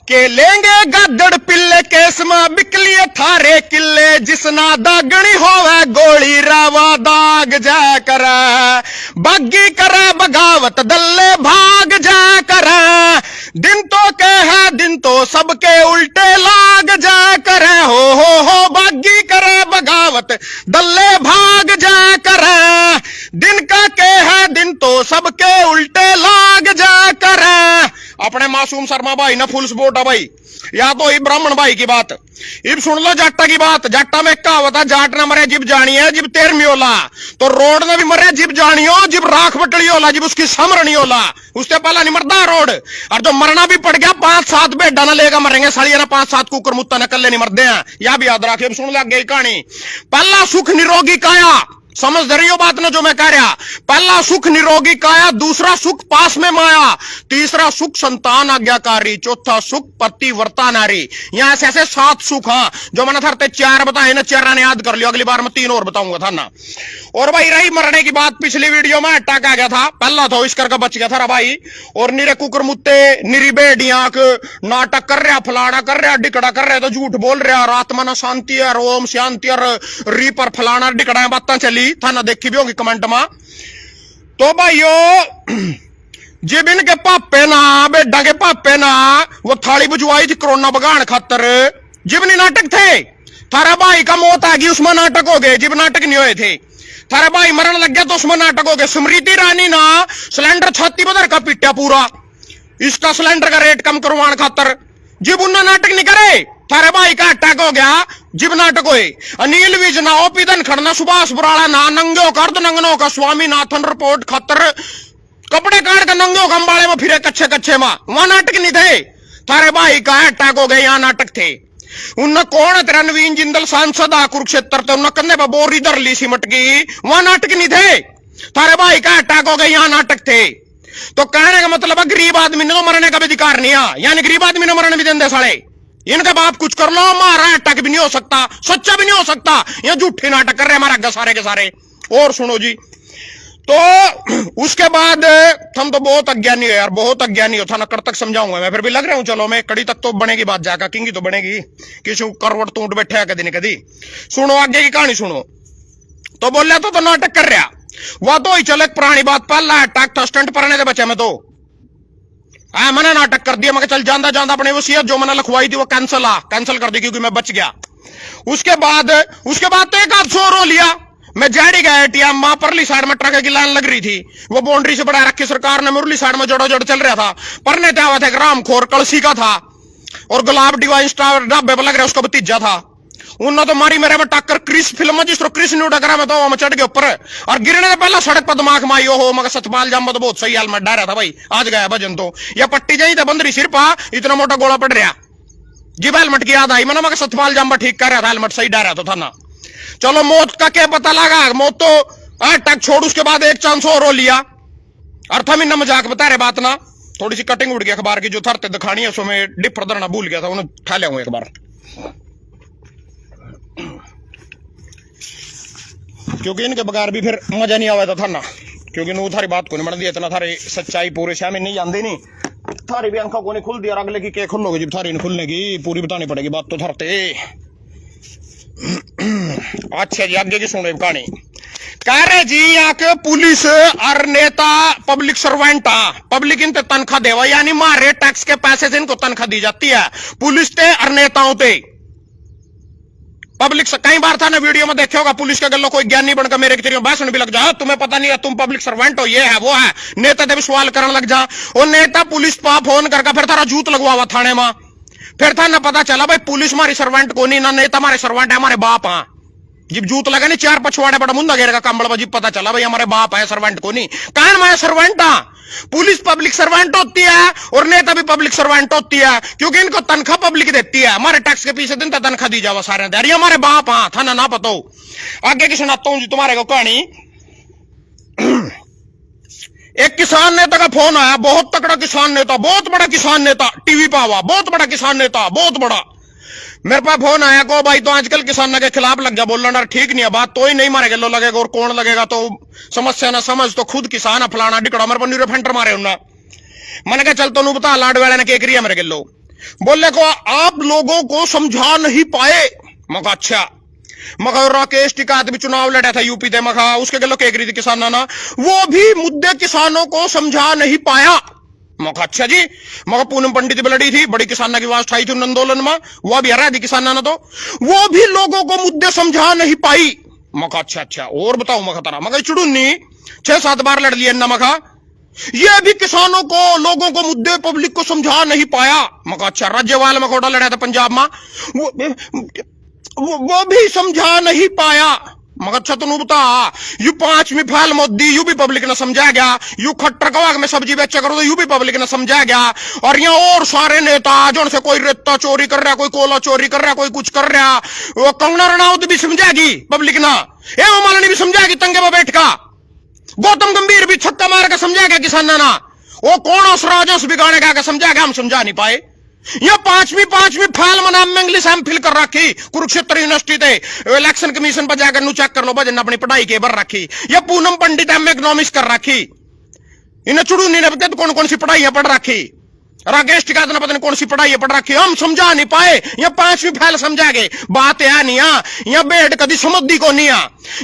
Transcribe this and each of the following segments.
के लेंगे गदड़ पिल्ले केस में बिकलिए थारे किले, जिसना दागनी होवे गोली रावा दाग जा कर, बागी करे बगावत दल्ले भाग जा कर, दिन तो के है दिन तो सबके उल्टे लाग जा कर, हो बागी करे बगावत दल्ले भाग जा कर, दिन का के है दिन तो सबके उल्टे लाग जा कर। अपने मासूम शर्मा भाई ना फुल सपोर्ट है भाई, या तो ब्राह्मण भाई की बात। इब सुन लो जाट्टा की बात। जाट्टा में कहावत है, जाट ना मरे जिब जानी है जिब तेरमी होला, तो रोड ने भी मरे जिब जानी हो जिब राख बटली होला, जिब उसकी समर नहीं होला, उससे पहला नहीं मरता रोड। और जो मरना भी पड़ गया 5-7 बेडा ना लेगा मरेंगे सालिया ना, 5-7 कुकर मुत्ता न कल्ले नहीं मरते हैं, यह भी याद रखे। सुन लग गई कहानी। पहला सुख निरोगी काया, समझ रही हो बात ना जो मैं कह रहा। पहला सुख निरोगी काया, दूसरा सुख पास में माया, तीसरा सुख संतान आज्ञाकारी, चौथा सुख पतिव्रता नारी। यहां से ऐसे 7 सुख हाँ, जो मैंने थरते 4 बताए ना, 4 ने याद कर लियो, अगली बार मैं 3 और बताऊंगा था ना। और भाई रही मरने की बात, पिछली वीडियो में अटैक आ गया था, पहला था इस करके बच गया था भाई। और निरे कुकर मुत्ते निरी बेडियां नाटक कर रहा, फलाना कर रहा, डिकड़ा कर रहा, तो झूठ बोल रहा, रात में शांति है, ओम शांति और री पर फलाना डिकड़ा बातें चली था ना, देखी भी होगी कमेंट में। तो भाइयों जिब इनके पापे ना, बेडा के पापे ना वो थाली बुझवाई थी कोरोना बगान खातर, जिब नहीं नाटक थे, थारा भाई का मौत आ गई उसमें नाटक हो गए, जिब नाटक नहीं हुए थे। थारा भाई मरण लग गया तो उसमें नाटक हो गए। स्मृति ईरानी ना सिलेंडर छाती बदर का पिट्या पूरा, इसका सिलेंडर का रेट कम करवाने खातर, जिब उन्हें नाटक नहीं करे, थारे भाई का अटैक हो गया, जिब नाटक हुए। अनिल विज ना, ओपी धनखड़ ना, सुभाष बुराड़ा ना, नंगे का अर्ध नंगनों का स्वामीनाथन रिपोर्ट खातर कपड़े काट कर नंगे का अंबाड़े में फिरे कच्चे कच्चे में, वहां नाटक नहीं थे। थारे भाई का अटैक हो गया, यहां नाटक थे। उन कौन तेरा नवीन जिंदल सांसद आ कुरुक्षेत्र थे, उन कंधे पर बोरी धर ली सिमट की, वहां नाटक नहीं थे। थारे भाई का अटैक हो गया, यहां नाटक थे। तो कहने का मतलब है गरीब आदमी ने तो मरने का भी अधिकार नहीं है, यानी गरीब आदमी ने मरने भी देंगे साले। इनका बाप कुछ कर लो, मारा अटैक भी नहीं हो सकता, सच्चा भी नहीं हो सकता, यह झूठे नाटक कर रहे हैं हमारा सारे के सारे। और सुनो जी, तो उसके बाद हम तो बहुत अज्ञानी हो यार, बहुत अज्ञानी हो था ना, कर तक समझाऊंगा मैं, फिर भी लग रहा हूं चलो मैं कड़ी तक तो बनेगी बात, जाकर किंगी तो बनेगी, किसी करवट तूट बैठे है कदी न कदी। सुनो आगे की कहानी सुनो। तो बोल रहा तो नाटक कर रहा, वह तो ही चले पुरानी बात, पहला अटैक था स्टंट परने के बच्चे में, तो मैंने नाटक कर दिया, मैं चल जांदा जांदा अपने वसीयत जो मैंने लिखवाई थी वो कैंसिल कर दी क्योंकि मैं बच गया। उसके बाद तो एक आध सौ रो लिया, मैं जाड़ी गया एटीएम मां परली साइड में ट्रक की लाइन लग रही थी, वो बाउंड्री से बढ़ा रखी सरकार ने, मुरली साइड में जोड़ो जोड़ चल रहा था। परने त्या हुआ था एक रामखोर कलसी का था, और गुलाब डिवाइन स्टार ढाबे पर लग रहा उसका भतीजा था। उन्होंने तो मारी मेरे में टक्कर क्रिस फिल्म में, जिस क्रिस ने उड़ा मैं तो चढ़ गया ऊपर, और गिरने से पहला सड़क पर दिमाग माई हो, मगर सतपाल जाम तो बहुत सही हेलमेट डाल रहा था भाई, आज गया भजन तो, यह पट्टी जाई था बंदरी सिर पा, इतना मोटा गोला पड़ रहा जी, हेलमेट की याद आई मैंने, मगर सतपाल जाम ठीक कर रहा था, हेलमेट सही डाल रहा था ना। चलो मौत का क्या पता लगा, मौत तो टक छोड़, उसके बाद एक चांस और रो लिया, और था मीना मजाक बता रहे बात ना, थोड़ी सी कटिंग उड़ गई अखबार की जो थरते दिखानी है, उसमें डिफर धरना भूल गया था, उन्हें उठा लिया एक बार, क्योंकि इनके बगैर भी फिर मजा नहीं आवा था ना, क्योंकि नू थारी बात को नहीं बढ़ इतना थारी सच्चाई पूरे शहर में नहीं जानते नहीं, थारी भी आंखों को नहीं खुल दिया, अगले की क्या खुलोगे जब थारी नहीं खुलने की, पूरी बतानी पड़ेगी बात तो थरते। अच्छा जी आगे की सुने कहानी। कह रहे जी यहाँ के पुलिस और नेता पब्लिक सर्वेंट, पब्लिक इनते तनख्वाह देवा, यानी मारे टैक्स के पैसे से इनको तनख्वाह दी जाती है, पुलिस ते और नेताओं ते। पब्लिक से कई बार था ना वीडियो में देखे होगा, पुलिस के गल्लो कोई ज्ञानी बनकर मेरे की तरह भाषण भी लग जा, तुम्हें पता नहीं है तुम पब्लिक सर्वेंट हो, ये है वो है, नेता ते भी सवाल करने लग जा, और नेता पुलिस पा फोन करके फिर थारा जूत लगवा हुआ थाने में, फिर था ना पता चला भाई पुलिस हमारी सर्वेंट को नहीं, ना नेता हमारे सर्वेंट है, हमारे बाप हाँ। जब जूत लगा नहीं 4 पछवाड़े बड़ा मुंदा घेरेगा कंबल, जब पता चला भाई हमारे बाप है, सर्वेंट को नहीं, कौन मैं सर्वेंट हाँ। पुलिस पब्लिक सर्वेंट होती है और नेता भी पब्लिक सर्वेंट होती है, क्योंकि इनको तनख्वाह पब्लिक देती है, हमारे टैक्स के पीछे दिन तनख्वाह दी जावा सारे, अरे हमारे बाप हाँ था ना पता हो। आगे की सुनाता हूं जी तुम्हारे को कहानी। एक किसान नेता का फोन आया, बहुत तकड़ा किसान नेता, बहुत बड़ा किसान नेता, टीवी पर आवा, बहुत बड़ा किसान नेता, बहुत बड़ा। मेरे पास फोन आया को भाई तो आजकल किसानों के खिलाफ लग गया बोलना, ठीक नहीं है बात, तो ही नहीं मारेगा लो लगेगा, और कौन लगेगा तो समस्या ना समझ, तो खुद किसान है फलाना डिकड़ा, मेरे पर न्यूरो फेंटर मारे उन्ना। मैंने कहा चल तो बता लाड वाले ने क्या करिया मेरे गिलो। बोले को आप लोगों को समझा नहीं पाए। मगा अच्छा, मगर राकेश टिकैत भी चुनाव लड़ा था यूपी दे, मगा उसके गलो के थी किसाना ना, वो भी मुद्दे किसानों को समझा नहीं पाया। मगा अच्छा जी, मगर पूनम पंडित भी लड़ी थी, बड़ी किसाना की आवाज उठाई थी उन आंदोलन में, वह भी हरा थी किसाना ना, तो वो भी लोगों को मुद्दे समझा नहीं पाई। मगा अच्छा अच्छा, और बताओ मगा तारा, मगर चुड़ुन्नी 6-7 बार लड़ लिया ना, मगा ये भी किसानों को, लोगों को, मुद्दे पब्लिक को समझा नहीं पाया। मगा अच्छा, राज्यपाल में घोड़ा लड़ा था पंजाब में, वो भी समझा नहीं पाया। मगर अच्छा तुम बता, यू 5वीं फैल मोदी यू भी पब्लिक ने समझा गया, यू खट्टर कवाग में सब्जी बेचा करो तो यू भी पब्लिक ने समझा गया, और यहाँ और सारे नेता जो से कोई रेता चोरी कर रहा, कोई कोला चोरी कर रहा, कोई कुछ कर रहा, वो कंगना रनावत भी समझाएगी पब्लिक ना, एवं मालिनी भी समझाएगी तंगे में बैठ का, गौतम गंभीर भी छक्का मार के समझाएगा किसाना ना, वो कौन राजस बिगाड़े का समझाएगा, हम समझा नहीं पाए। यह पांचवी फैल में नाम में इंग्लिश एम फिल कर रखी, कुरुक्षेत्र यूनिवर्सिटी थे, इलेक्शन कमीशन पर जाकर नु चेक कर लो भजन अपनी पढ़ाई के बर रखी। यह पूनम पंडित एम इकोनॉमिक्स कर रखी, इन्हें चुड़ूनी ने पता कौन कौन सी पढ़ाइयां पढ़ रखी, राकेश टिकैत ने पता नहीं कौन सी पढ़ाई पढ़ रखी, हम समझा नहीं पाए। यह 5वीं फैल समझा गए, बात है नहीं, यह बेड कभी समझी को नहीं,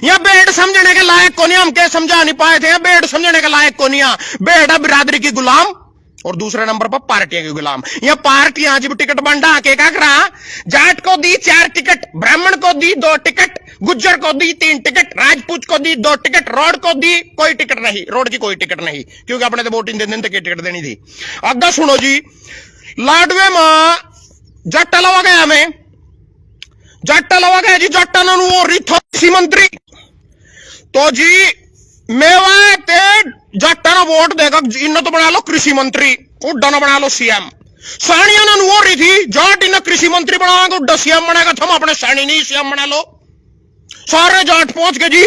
यह बेड समझने के लायक को नहीं, हम क्या समझा नहीं पाए थे, बेड समझने के लायक को नहीं, बेड है बिरादरी की गुलाम, और दूसरे नंबर पर पार्टियां के गुलाम। यह पार्टियां आज भी टिकट बंटा के क्या करा, जाट को दी 4 टिकट, ब्राह्मण को दी 2 टिकट, गुज्जर को दी 3 टिकट, राजपूत को दी 2 टिकट, रोड को दी कोई टिकट नहीं, रोड की कोई टिकट नहीं, क्योंकि अपने तो वोट इन दिन तक टिकट देनी थी। अगर सुनो जी, लाडवे में जट्टा लवा गया, हमें जट्टा लवा गया जी, जट्टा कृषि मंत्री, तो जी मेवा ते जट्टा ना वोट देगा, इन्हें तो बना लो कृषि मंत्री, उड्डा ना बना लो सीएम। सानिया ने वो रही थी, जाट इन्हें कृषि मंत्री बनाएगा, उड्डा सीएम बनाएगा, तुम अपने सानी नहीं सीएम बना लो। सारे जाट पहुंच गए जी,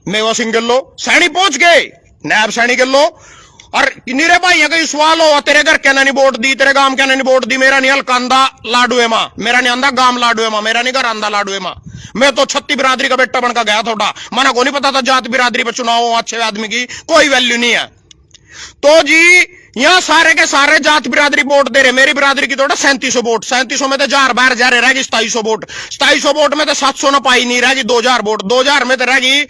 मेवा सिंह गल्लो सैनी पहुंच गए, नायब सैनी गल्लो, और निरे भाई का सवाल हो, तेरे घर कहना नहीं वोट दी, तेरे गांव कहना नहीं वोट दी, मेरा नहीं हल्का आंदा लाडुए मां, मेरा नहीं आंदा गांव लाडुए मां, मेरा नहीं घर आंदा लाडुए मां, मैं तो 36 बिरादरी का बेटा बनकर गया थोड़ा, मना को नहीं पता था जात बिरादरी पर चुनाव हो, अच्छे आदमी की कोई वैल्यू नहीं है। तो जी यहां सारे के सारे जात बिरादरी वोट दे रहे, मेरी बिरादरी की थोड़ा 3700 वोट, 3700 में तो 4 बार जा रहे, रहेगी 2700 वोट, 2700 वोट में तो 700 ना पाई नहीं, रहेगी 2000 वोट, 2000 में तो रहेगी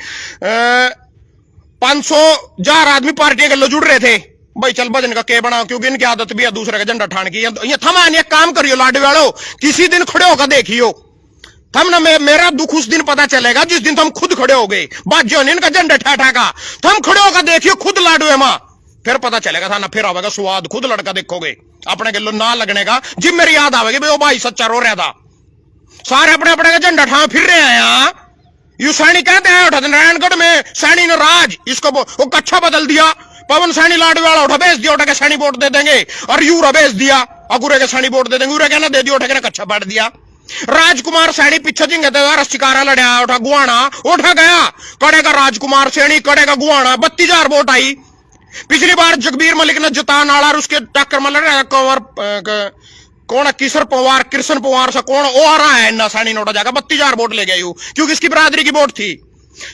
500 आदमी पार्टी के लो जुड़ रहे थे, भाई चल भजन का के बना, क्योंकि इनकी आदत भी है दूसरे का झंडा ठान की। ये थमा एक काम करियो लाडे वालों, किसी दिन खड़े होकर देखियो, थम ना मेरा दुख उस दिन पता चलेगा जिस दिन तुम खुद खड़े हो गए, बात जो इनका झंडा ठा का, तुम खड़े होकर देखियो खुद लाडू मां, फिर पता चलेगा था ना, फिर आवेगा स्वाद, खुद लड़का देखोगे, अपने के लो ना लगने का, जिम मेरी याद आवेगी भाई, वो भाई सच्चा रो रहा था, सारे अपने अपने का झंडा ठा फिर रहे हैं यहाँ। यू सैनी कहते हैं उठा नारायणगढ़ में सैनी ने राज, इसको वो कच्छा बदल दिया, पवन सैनी लाडू वाला उठा भेज दिया, उठा के सैनी वोट दे देंगे, और यूरा भेज दिया, अगुरे के सैनी वोट दे देंगे, उरे कहना दे दिया, उठा के कच्छा बांट दिया। राजकुमार सैनी पीछे जिंगे रस्टिकारा लड़ा, उठा गुआना उठा गया, कड़े का राजकुमार सैनी, कड़े का गुआना, 32,000 वोट आई। पिछली बार जगबीर मलिक ने जता नाला, उसके टक्कर में लड़ रहा कंवर कौन, किशोर पवार, कृष्ण पवार से कौन वो आ रहा है, इन्ना सैनी नोटा जाकर 32,000 वोट ले गई, क्योंकि इसकी बिरादरी की वोट थी।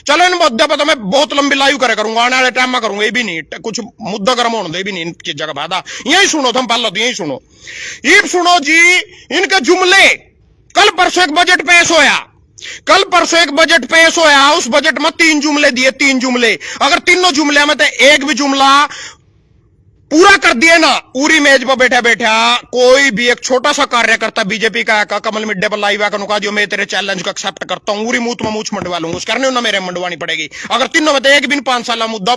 चलो इन मुद्दे पर तो मैं बहुत लंबी लाइव करे करूंगा, आने वाले टाइम में करूंगा, ये भी नहीं कुछ मुद्दा गर्म होने दे भी नहीं, इन चीजों का फायदा यही सुनो, तुम पहले तो यही सुनो, ये सुनो जी इनके जुमले। कल परसों एक बजट पेश होया, कल परसों एक बजट पेश होया, उस बजट में 3 जुमले दिए, 3 जुमले, अगर तीनों जुमले में तो एक भी जुमला पूरा कर दिए ना, पूरी मेज पर बैठा बैठा कोई भी एक छोटा सा कार्यकर्ता बीजेपी का कमल मिड्डे पर लाइव आकर नुका दियो मैं तेरे चैलेंज को एक्सेप्ट करता हूं, पूरी मूत में मूछ मंडवा लूंगा, उसके करने ना मेरे मंडवानी पड़ेगी। अगर तीनों में तो एक भी 5 साल मुद्दा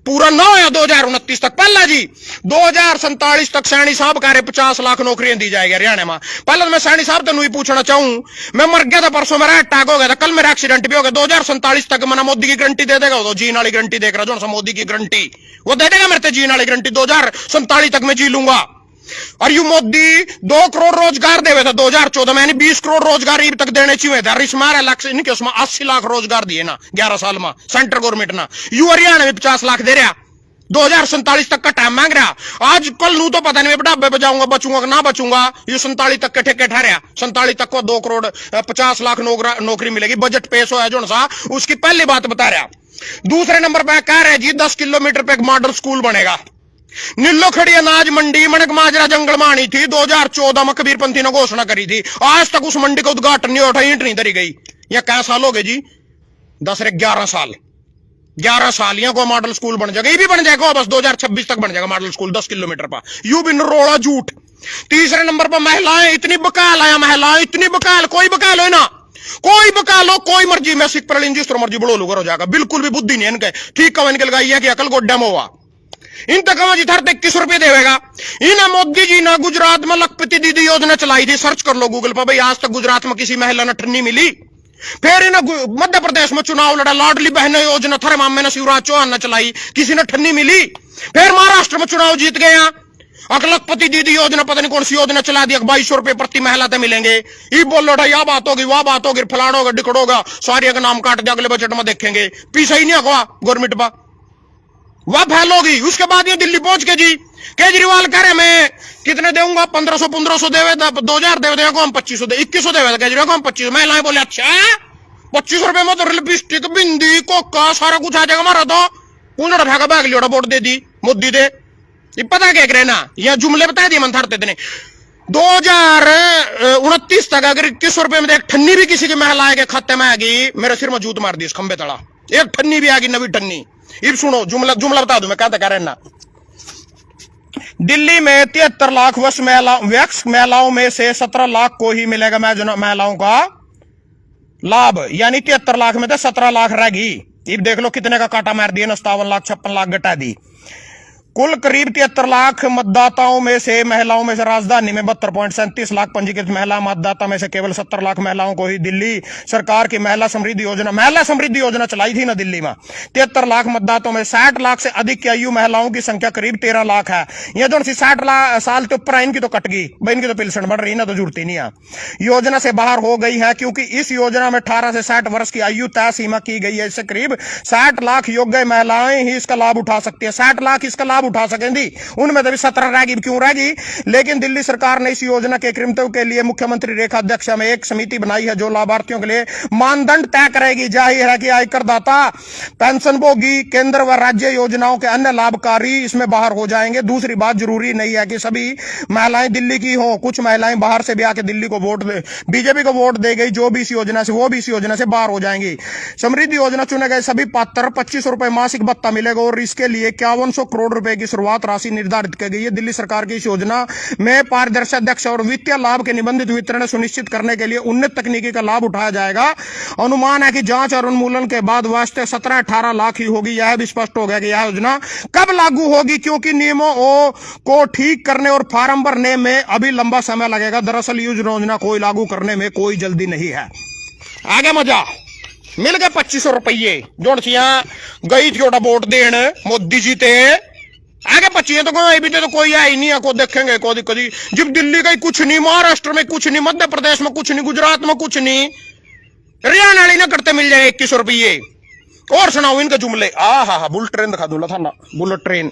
पूरा ना हो 2029 तक, पहला जी 2047 तक सैनी साहब कह रहे 50 लाख नौकरियां दी जाएगी हरियाणा में। पहले मैं सैनी साहब तेन पूछना चाहूं, मैं मर गया था परसों, मेरा अटैक हो गया था, कल मेरा एक्सीडेंट भी हो गया, 2047 तक मना मोदी की गारंटी दे देगा, तो जीन वाली गारंटी देख रहा जो मोदी की गारंटी वो दे देगा मेरे जीन वाली गारंटी, 2047 तक मैं जी लूंगा। और यू मोदी 2 करोड़ रोजगार देवे था 2014 में, 20 करोड़ रोजगार अब तक देने चाहिए थे, रिश्मार लक्ष्य इनके उसमें 80 लाख रोजगार दिए ना 11 साल में सेंट्रल गवर्नमेंट ना, यू हरियाणा में 50 लाख दे रहा, 2047 तक का टाइम मांग रहा। आज कल नू तो पता नहीं मैं बुढ़ापे पे जाऊंगा, बचूंगा कि ना बचूंगा, ये 47 तक के ठेके ठहरा, 47 तक को 2 करोड़ 50 लाख नौकरी मिलेगी। बजट पेश हो जो सा उसकी पहली बात बता रहा। दूसरे नंबर पर कह रहे जी 10 किलोमीटर पे एक मॉडल स्कूल बनेगा, नीलो खड़ी अनाज मंडी मनक माजरा जंगल मानी थी 2014 में कबीरपंथी ने घोषणा करी थी। आज तक उस मंडी का उद्घाटन नहीं उठा, ईंट नहीं धरी गई। यह क्या साल हो गए जी? 10 रे 11 साल। 11 साल यहाँ को मॉडल स्कूल बन जाएगा, ये भी बन जाएगा बस 2026 तक बन जाएगा मॉडल स्कूल 10 किलोमीटर पर। यू भी रोड़ा झूठ। तीसरे नंबर पर महिलाएं इतनी बकाल आया, महिलाएं इतनी बकाल, कोई बकाल हो ना, कोई बकाल हो, कोई मर्जी मैं सिख पर जिस तरह मर्जी बड़ो लुगर हो जाएगा। बिल्कुल भी बुद्धि नहीं इनके। ठीक कवन निकल गई है कि अकल गोड्डा में हुआ। इन तक जी थर 21 रुपए देगा। इन मोदी जी ने गुजरात में लखपति दीदी योजना चलाई थी, सर्च कर लो गूगल पर भाई। आज तक गुजरात में किसी महिला ने ठन्नी मिली। फिर इन मध्य प्रदेश में चुनाव लड़ा, लाडली बहन योजना थर मामे ने शिवराज चौहान ने चलाई, किसी ने ठन्नी मिली। फिर महाराष्ट्र में चुनाव जीत गए। लखपति दीदी योजना पता नहीं कौन सी योजना चला दी, 2200 रुपए प्रति महिला तो मिलेंगे। ये बोल लो यह बात होगी, वह बात होगी, फलाना होगा, डिकड़ोगा, सारे का नाम काट दिया, अगले बजट में देखेंगे। पीछा ही नहीं होगा गवर्नमेंट पर, वह फैलोगी। उसके बाद ये दिल्ली पहुंच के जी केजरीवाल कह रहे मैं कितने दूंगा, 1500 देवे, 2000 देवे को हम 2500 दे, 2100 देवे केजरीवाल को हम 2500। महिलाएं बोले अच्छा 25 रुपए में तो लिपस्टिक, बिंदी, कोका सारा कुछ आ जाएगा हमारा। तो उन्होंने उठा बैग लिया, वोट दे दी मोदी दे। ये पता क्या करे ना, यह जुमले बता दिए मंथरते थे 2029 तक अगर 21 रुपए में एक ठन्नी भी किसी की महिला के खाते में आएगी, मेरे सिर में जूत मार दी इस खंबे तड़ा। एक ठन्नी भी आएगी, नवी ठन्नी। अब सुनो जुमला बता दूं मैं क्या कह रहे ना। दिल्ली में 73 लाख वयस्क महिलाओं में से 17 लाख को ही मिलेगा महिलाओं का लाभ, यानी 73 लाख में तो 17 लाख रहेगी। अब देख लो कितने का काटा मार दिया, 57 लाख 56 लाख घटा दी। कुल करीब 73 लाख मतदाताओं में से महिलाओं में से राजधानी में 72.37 लाख पंजीकृत महिला मतदाता में से केवल 70 लाख महिलाओं को ही दिल्ली सरकार की महिला समृद्धि योजना चलाई थी ना दिल्ली में। 73 लाख मतदाताओं में 60 लाख से अधिक की आयु महिलाओं की संख्या करीब 13 लाख है। ये जो 60 साल के ऊपर इनकी तो कट गई, इनकी तो पेंशन बढ़ रही ना, तो जरूरत ही नहीं है। योजना से बाहर हो गई है क्योंकि इस योजना में 18 से 60 वर्ष की आयु तय सीमा की गई है। इससे करीब 60 लाख योग्य महिलाएं ही इसका लाभ उठा सकती है। 60 लाख इसका लाभ उठा सकेंगी, उनमें तो भी 17 रहेगी। क्यों रहेगी? लेकिन दिल्ली सरकार ने इस योजना के क्रियान्वयन के लिए मुख्यमंत्री रेखा अध्यक्ष में एक समिति बनाई है जो लाभार्थियों के लिए मानदंड तय करेगी। जाहिर है कि आयकर दाता, पेंशनभोगी, केंद्र व राज्य योजनाओं के अन्य लाभकारी इसमें बाहर हो जाएंगे। दूसरी बात, जरूरी नहीं है कि सभी महिलाएं दिल्ली की हो, कुछ महिलाएं बाहर से भी आके दिल्ली को वोट दे, बीजेपी को वोट दे गई जो भी इस योजना से, वो भी इस योजना से बाहर हो जाएंगी। समृद्धि योजना चुने गए सभी पात्र 25 रुपए मासिक भत्ता मिलेगा और इसके लिए 5100 करोड़ रुपए की शुरुआत राशि निर्धारित की गई है। दिल्ली सरकार की इस योजना में पारदर्शी अध्यक्ष और वित्तीय लाभ के निबंधित वितरण सुनिश्चित करने के लिए उन्नत तकनीकी का लाभ उठाया जाएगा। अनुमान है कि जांच और उन्मूलन के बाद वास्तव 17-18 लाख ही होगी। यह भी स्पष्ट हो गया कि यह योजना कब लागू होगी, क्योंकि नियमों को ठीक करने और फॉर्म भरने में अभी लंबा समय लगेगा। दरअसल योजना को लागू करने में कोई जल्दी नहीं है। आगे मजा मिल गए 2500 रुपये जो गई थी वोट देन मोदी जी थे। आगे 25 तो भी तो कोई है ही नहीं है, को देखेंगे को कभी। जब दिल्ली का कुछ नहीं, महाराष्ट्र में कुछ नहीं, मध्य प्रदेश में कुछ नहीं, गुजरात में कुछ नहीं, हरियाणा वाली ना करते मिल जाएंगे 2100 रुपये। और सुनाओ इनके जुमले। हा बुलेट ट्रेन दिखा दूंगा था ना, बुलेट ट्रेन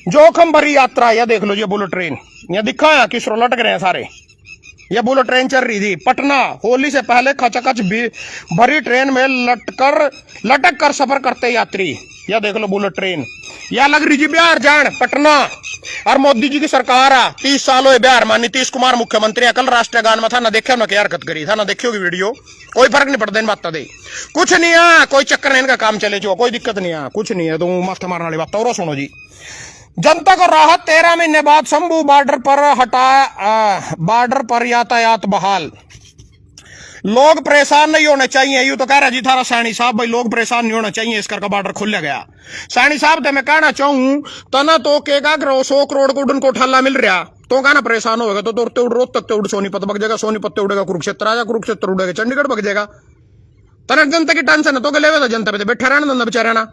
जोखिम भरी यात्रा। यह देख लो, ये बुलेट ट्रेन यह दिखा है, किस लटक रहे हैं सारे। यह बुलेट ट्रेन चल रही थी पटना, होली से पहले खचाखच भरी ट्रेन में लटक कर सफर करते यात्री। यह देख लो बुलेट ट्रेन, यह लग रही जी बिहार जान पटना। और मोदी जी की सरकार है, 30 साल हो बिहार में। नीतीश कुमार मुख्यमंत्री कल राष्ट्रीय गान में था ना, देखियो ना क्या हरकत करी था ना, देखियो की वीडियो। कोई फर्क नहीं पड़ता इन बात दे, कुछ नहीं है, कोई चक्कर नहीं, इनका काम चले जो, कोई दिक्कत नहीं है, कुछ नहीं है। तो मस्त मारने वाली बात। और सुनो जी, जनता को राहत, 13 महीने बाद शंभू बॉर्डर पर यातायात बहाल। लोग परेशान नहीं होने चाहिए, यूं तो कह रहा जी थारा सैनी साहब भाई, लोग परेशान नहीं होना चाहिए, इस करके बॉर्डर खोल गया। सैनी साहब तो मैं कहना चाहूं तना तो के 100 करोड़ को उनको ठल्ला मिल रहा, तो कहना परेशान होगा तो रोहतक उड़ सोनीपत बग जाएगा, सोनीपत उड़ेगा कुरुक्षेत्र आजा, कुरुक्षेत्र उड़ेगा चंडीगढ़ बग जाएगा। तना जनता की टेंशन है तो ले जनता पे बैठा रहना धंधा बेचारा ना,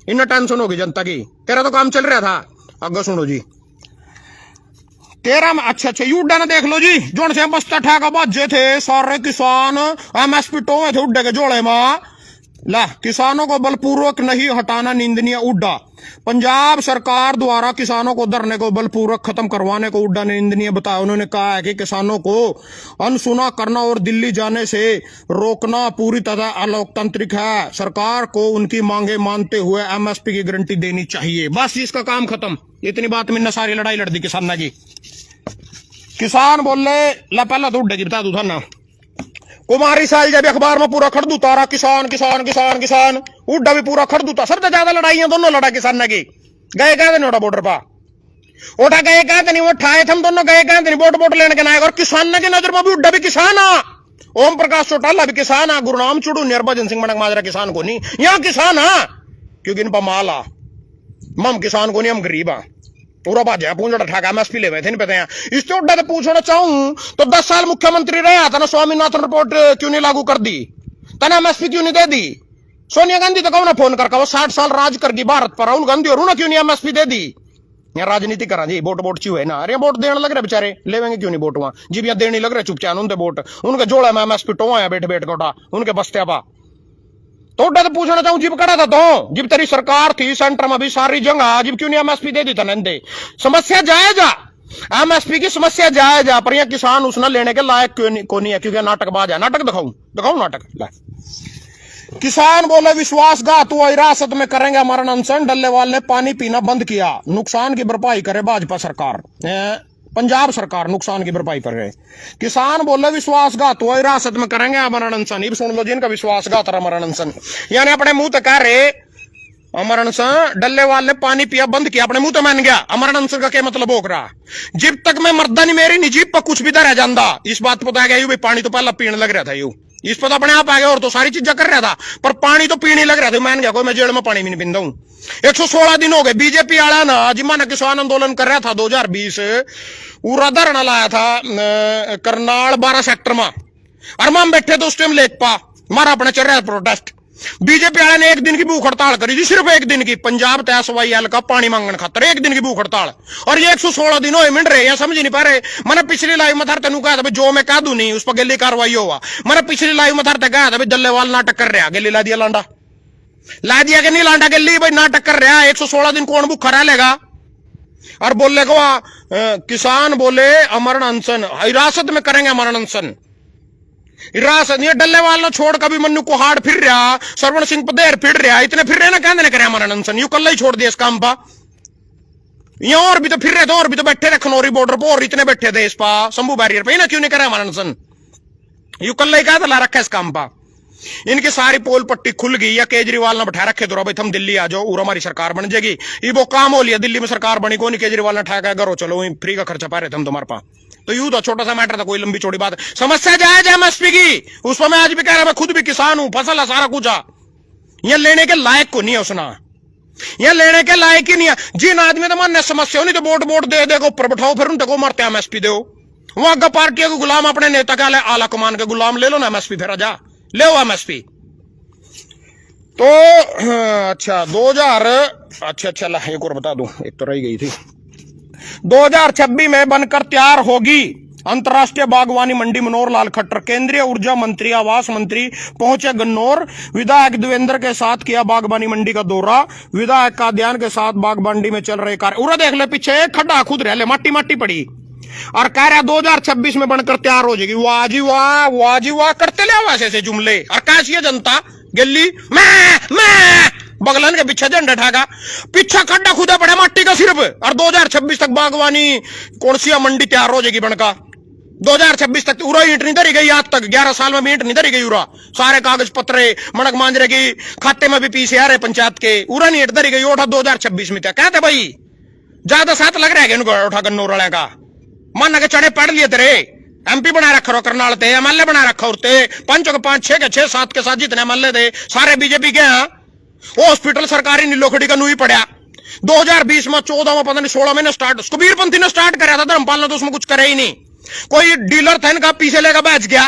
इन टेंशन होगी जनता की। तेरा तो काम चल रहा था। अगर सुनो जी 13 में अच्छा यूडा ने देख लो जी, जोन से बस्ता ठेका बाजे थे सारे किसान एमएसपी टोए थे उड्डे के जोड़े में। ला किसानों को बलपूर्वक नहीं हटाना निंदनीय उड्डा। पंजाब सरकार द्वारा किसानों को धरने को बलपूर्वक खत्म करवाने को हुड्डा ने निंदनीय बताया। उन्होंने कहा है कि किसानों को अनसुना करना और दिल्ली जाने से रोकना पूरी तरह अलोकतांत्रिक है। सरकार को उनकी मांगे मानते हुए एमएसपी की गारंटी देनी चाहिए। बस इसका काम खत्म। इतनी बात में सारी लड़ाई लड़ दी किसान की। किसान बोले ला पहला तो हुड्डे की बता दू था ना, कुमारी साल जब अखबार में पूरा खड़ दूता रहा किसान किसान किसान किसान, हुड्डा भी पूरा खड़ दूता। सबसे ज्यादा लड़ाइयां दोनों लड़ा किसान की। गए कहते नहीं बॉर्डर पा उठा, गए कहते नहीं वो ठाए थे, दोनों गए कहते नहीं वोट वोट लेने के नायक। और किसान की नजर में भी हुड्डा भी किसान आ, ओम प्रकाश चौटाला भी किसान आ, गुरुनाम चुड़ू हरभजन सिंह मनक माजरा किसान को नहीं, यहाँ किसान आ क्योंकि इन पर माल आ। मम किसान को नहीं, हम गरीब आ। पूरा बाजा पूंजड़ा ठाका एमएसपी ले थे नहीं पता है। इससे उड्डा पूछना चाहूं तो 10 साल मुख्यमंत्री रहा था ना, स्वामीनाथन रिपोर्ट क्यों नहीं लागू कर दी? तना एमएसपी क्यों नहीं दे दी? सोनिया गांधी तो कहो ना फोन करके, वो 60 साल राज कर गई भारत पर। राहुल गांधी और क्यों नहीं एमएसपी दे दी? यहाँ राजनीति करा जी, वोट वोट क्यों है ना? अरे वोट देने लग रहे बेचारे, लेवेंगे क्यों नहीं वोट? वहां जी भैया देने लग रहे चुपचाप उनके वोट, उनके जोड़ा में एमएसपी टोआ बैठ बैठ कोटा उनके बस्ते पा। तो उड्डा तो पूछना चाहूं जिब कड़ा था तो जिब तेरी सरकार थी सेंटर में भी सारी जगह, जिब क्यों नहीं एमएसपी दे दी था? नंदे समस्या जायजा, एमएसपी की समस्या जायजा, पर यह किसान उसने लेने के लायक क्यों नहीं को नहीं है? क्योंकि नाटकबाज है। नाटक दिखाऊं नाटक ला। किसान बोले विश्वासघात हुआ, हिरासत में करेंगे मरण अनशन। डल्लेवाल ने पानी पीना बंद किया, नुकसान की भरपाई करे भाजपा सरकार, पंजाब सरकार नुकसान की भरपाई कर रहे। किसान बोले विश्वासघात हुआ, हिरासत में करेंगे अमरण अनशन। ये सुन लो जिनका विश्वासघात और अमरण अनशन, यानी अपने मुंह तक कह रहे अमरण अनशन। डल्लेवाल ने पानी पिया बंद किया, अपने मुंह तो मान गया। अमरण अनशन का क्या मतलब हो रहा? जब तक मैं मर्दा नहीं मेरी निजीब पर कुछ भी रह जाता। इस बात पर आ गया यू भाई, पानी तो पहला पीने लग रहा था यू, इस पर तो अपने आप आ गया और तो सारी चीजें कर रहा था, पर पानी तो पीने लग रहा था। मान गया कोई मैं जेल में पानी भी नहीं पींदा हूं। 116 दिन हो गए बीजेपी आला ना जिमा ने किसान आंदोलन कर रहा था 2020, पूरा धरना लाया था करनाल 12 सेक्टर में, और हम बैठे तो उस टाइम लेख पा मारा अपने चल रहा प्रोटेस्ट। बीजेपी वाले ने एक दिन की भूख हड़ताल करी थी, सिर्फ एक दिन की, पंजाब तहसील का पानी मांगने खातर एक दिन की भूख हड़ताल। और ये 116 दिन हो मिल रहे हैं, समझ नहीं पा रहे। मैंने पिछली लाइव में तेन कहा था जो मैं कह दू नहीं उस पर गली कार्रवाई हुआ। मैंने पिछली लाइव में तेरे कहा था डल्लेवाल नाटक कर रहा, गली ला दिया लांडा, ला दिया कि नहीं लांडा गली भाई नाटक कर रहा। 116 दिन कौन भूखा रह लेगा? और बोले को किसान बोले अमरण अनशन, हिरासत में करेंगे अमरण अनशन। हिरासत ये डल्लेवाल ने छोड़ कभी मन्नू को हाड़ फिर रहा, सरवण सिंह पदेर फिर रहा, इतने फिर रहे ना कहने करे अमरण अनशन। यू कल ही छोड़ दिया इस काम पा, यहाँ और भी तो फिर रहे थे, और भी तो बैठे थे खनौरी बॉर्डर पर, और इतने बैठे थे इस पा शंभू बैरियर पे, ना क्यों नहीं करे अमरण अनशन? यू कल ही कहा ला रखा इस काम पा। इनकी सारी पोल पट्टी खुल गई, या केजरीवाल ने बैठा रखे दो भाई हम दिल्ली आ जाओ और हमारी सरकार बन जाएगी। ये वो काम हो लिया, दिल्ली में सरकार बनी को नहीं, केजरीवाल ने ठाका घरों चलो फ्री का खर्चा पा रहे थे हम तुम्हारे पास। तो यू तो छोटा सा मैटर था, कोई लंबी चौड़ी बात। समस्या जायज है एमएसपी की, उस पर मैं आज भी कह रहा मैं खुद भी किसान हूं, फसल है सारा कुछ। यह लेने के लायक को नहीं है उसना, यह लेने के लायक ही नहीं है। जिन आदमी तो मानने समस्या नहीं तो वोट वोट दे देगा ऊपर बैठाओ, फिर उनको मरते एमएसपी दो। वहां का पार्टियों के गुलाम अपने नेता का आला कमान के गुलाम ले लो ना एमएसपी, फिर जा ले एमएसपी। तो अच्छा 2000 अच्छा ला एक और बता दूं, एक तो रह गई थी। 2026 में बनकर तैयार होगी अंतर्राष्ट्रीय बागवानी मंडी। मनोहर लाल खट्टर केंद्रीय ऊर्जा मंत्री आवास मंत्री पहुंचे गन्नौर, विधायक देवेंद्र के साथ किया बागवानी मंडी का दौरा। विधायक का ध्यान के साथ बागवानी में चल रहे कार्य। उरा देख ले पीछे खड्डा खुद रह ले, माटी माटी पड़ी, और कह रहा 2026 में बनकर तैयार हो जाएगी। वाह जी वाह, वाह जी वाह, करते ले वैसे ऐसे जुमले। और कैसी है जनता गली मैं बगलन के पीछे झंडा ठाका, पीछे खड्डा खुदा पड़ा माटी का सिर्फ। और 2026 तक बागवानी कौन सी मंडी तैयार हो जाएगी बनका। 2026 तक उरा ईंट नहीं धरी गई, आज तक 11 साल में भी ईंट नहीं धरी गई। उरा सारे कागज पत्रे मनक मांजरे की खाते में भी पीछे आ रहे पंचायत के, उरा नहीं ईंट धरी गई। उठा 2026 में क्या कहते भाई, ज्यादा साथ लग रहा है इनको उठा गन्नौर वाले का। मान के चढ़े पढ़ लिए तेरे एमपी बना रखा रो करनाल थे, एमएलए बना रखा उरते पंचों के 5 6 के 6 7 के साथ जितने एमएलए थे सारे बीजेपी के हैं। हॉस्पिटल सरकारी नीलोखड़ी का नूही पड़ा। 2020 में 14 में पता नहीं 16 में स्टार्ट कबीरपंथी ने स्टार्ट कराया था, धर्मपाल ने तो उसमें कुछ करे ही नहीं। कोई डीलर था इनका, पीछे लेकर बैच गया,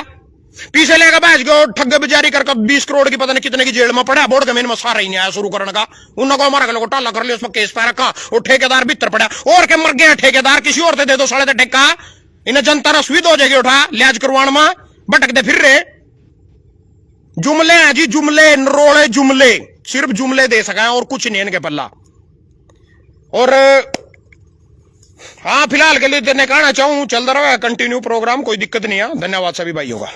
पीछे लेकर बैच गया, ठग बेजारी करके 20 करोड़ की पता नहीं कितने की जेल में पड़ा। बोर्ड जमीन में सारा ही नहीं आया शुरू करने का, उनको हमारा को टाला कर लिया, उसमें केस पे रखा और ठेकेदार भीतर पड़ा। और के मर गया ठेकेदार, किसी और से दे दो साढ़े ठेका, इन्हें जनता रसवीद हो जाएगी। उठा लिहाज करवाण में भटकते फिर रहे। जुमले हैं जी, जुमले नरोड़े जुमले, सिर्फ जुमले दे सका और कुछ नहीं इनके पल्ला। और हाँ फिलहाल के लिए कहना चाहूँ चलता रहा कंटिन्यू प्रोग्राम, कोई दिक्कत नहीं है। धन्यवाद सभी भाइयों का।